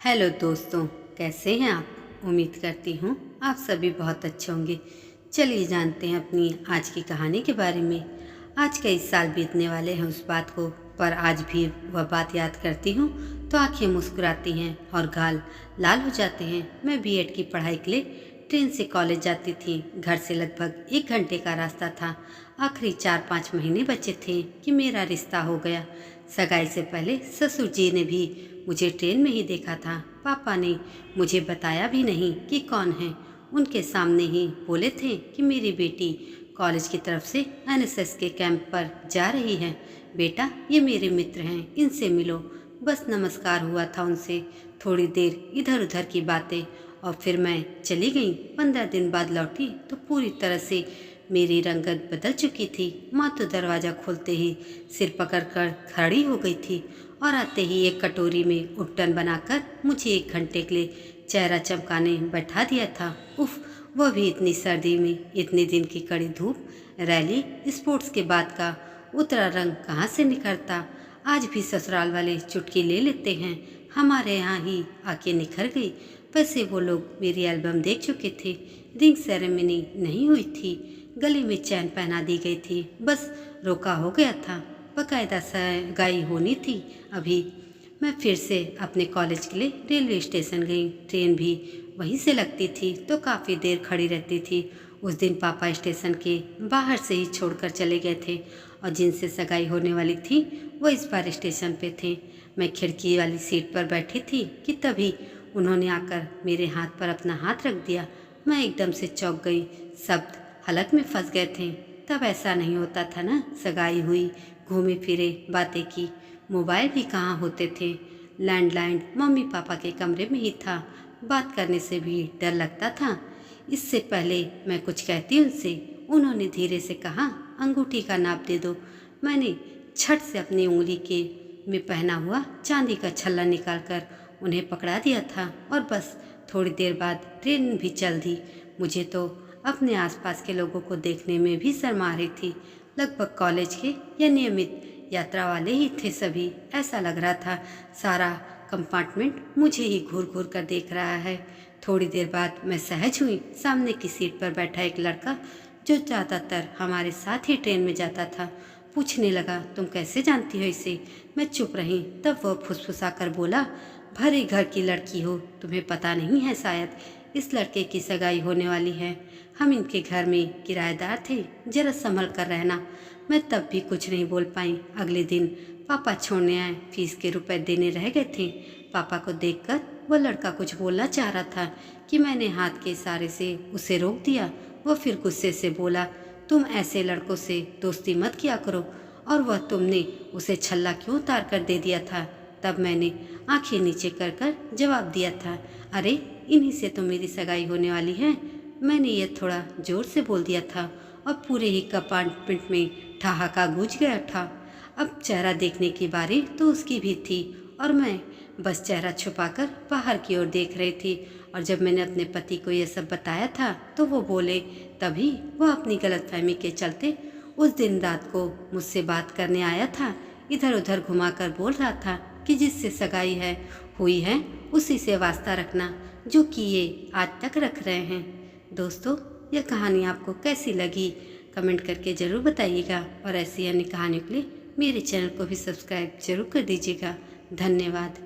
Hello दोस्तों, कैसे हैं आप। उम्मीद करती हूँ आप सभी बहुत अच्छे होंगे। चलिए जानते हैं अपनी आज की कहानी के बारे में। आज कई साल बीतने वाले हैं उस बात को, पर आज भी वह बात याद करती हूँ तो आंखें मुस्कुराती हैं और गाल लाल हो जाते हैं। मैं बीएड की पढ़ाई के लिए ट्रेन से कॉलेज जाती थी। घर से लगभग 1 घंटे का रास्ता था। आखिरी 4-5 महीने बचे थे कि मेरा रिश्ता हो गया। सगाई से पहले ससुर जी ने भी मुझे ट्रेन में ही देखा था। पापा ने मुझे बताया भी नहीं कि कौन है। उनके सामने ही बोले थे कि मेरी बेटी कॉलेज की तरफ से एनएसएस के कैंप पर जा रही है। बेटा, ये मेरे मित्र हैं, इनसे मिलो। बस नमस्कार हुआ था उनसे। थोड़ी देर इधर उधर की बातें और फिर मैं चली गई। 15 दिन बाद लौटी तो पूरी तरह से मेरी रंगत बदल चुकी थी। माँ तो दरवाज़ा खोलते ही सिर पकड़कर खड़ी हो गई थी और आते ही एक कटोरी में उपटन बनाकर मुझे 1 घंटे के लिए चेहरा चमकाने बैठा दिया था। उफ, वह भी इतनी सर्दी में, इतने दिन की कड़ी धूप। रैली स्पोर्ट्स के बाद का उतरा रंग कहाँ से निखरता। आज भी ससुराल वाले चुटकी ले लेते हैं। हमारे यहाँ ही आके निखर गई। वैसे वो लोग मेरी एल्बम देख चुके थे। रिंग सेरेमनी नहीं हुई थी, गले में चैन पहना दी गई थी, बस रोका हो गया था। बकायदा सगाई होनी थी। अभी मैं फिर से अपने कॉलेज के लिए रेलवे स्टेशन गई। ट्रेन भी वहीं से लगती थी तो काफ़ी देर खड़ी रहती थी। उस दिन पापा स्टेशन के बाहर से ही छोड़कर चले गए थे और जिनसे सगाई होने वाली थी वो इस बार स्टेशन पे थे। मैं खिड़की वाली सीट पर बैठी थी कि तभी उन्होंने आकर मेरे हाथ पर अपना हाथ रख दिया। मैं एकदम से चौंक गई। शब्द हलक में फंस गए थे। तब ऐसा नहीं होता था ना। सगाई हुई, घूमे फिरे, बातें की। मोबाइल भी कहाँ होते थे। लैंडलाइन मम्मी पापा के कमरे में ही था। बात करने से भी डर लगता था। इससे पहले मैं कुछ कहती उनसे, उन्होंने धीरे से कहा, अंगूठी का नाप दे दो। मैंने छट से अपनी उंगली के में पहना हुआ चांदी का छल्ला निकालकर उन्हें पकड़ा दिया था और बस थोड़ी देर बाद ट्रेन भी चल दी। मुझे तो अपने आसपास के लोगों को देखने में भी शर्म आ रही थी। लगभग कॉलेज के या नियमित यात्रा वाले ही थे सभी। ऐसा लग रहा था सारा कंपार्टमेंट मुझे ही घूर घूर कर देख रहा है। थोड़ी देर बाद मैं सहज हुई। सामने की सीट पर बैठा एक लड़का जो ज़्यादातर हमारे साथ ही ट्रेन में जाता था पूछने लगा, तुम कैसे जानती हो इसे। मैं चुप रही। तब वह फुसफुसा कर बोला, भरे घर की लड़की हो, तुम्हें पता नहीं है शायद। इस लड़के की सगाई होने वाली है। हम इनके घर में किराएदार थे, जरा संभल कर रहना। मैं तब भी कुछ नहीं बोल पाई। अगले दिन पापा छोड़ने आए। फीस के रुपए देने रह गए थे। पापा को देखकर वह लड़का कुछ बोलना चाह रहा था कि मैंने हाथ के इशारे से उसे रोक दिया। वह फिर गुस्से से बोला, तुम ऐसे लड़कों से दोस्ती मत किया करो। और वह तुमने उसे छल्ला क्यों उतार कर दे दिया था। तब मैंने आंखें नीचे कर कर जवाब दिया था, अरे इन्हीं से तो मेरी सगाई होने वाली है। मैंने यह थोड़ा जोर से बोल दिया था और पूरे ही कंपार्टमेंट में ठहाका गूंज गया था। अब चेहरा देखने की बारी तो उसकी भी थी और मैं बस चेहरा छुपाकर बाहर की ओर देख रही थी। और जब मैंने अपने पति को यह सब बताया था तो वो बोले, तभी वह अपनी गलतफहमी के चलते उस दिन रात को मुझसे बात करने आया था। इधर उधर घुमाकर बोल रहा था कि जिससे सगाई है हुई है उसी से वास्ता रखना, जो कि ये आज तक रख रहे हैं। दोस्तों, यह कहानी आपको कैसी लगी कमेंट करके ज़रूर बताइएगा और ऐसी अन्य कहानियों के लिए मेरे चैनल को भी सब्सक्राइब जरूर कर दीजिएगा। धन्यवाद।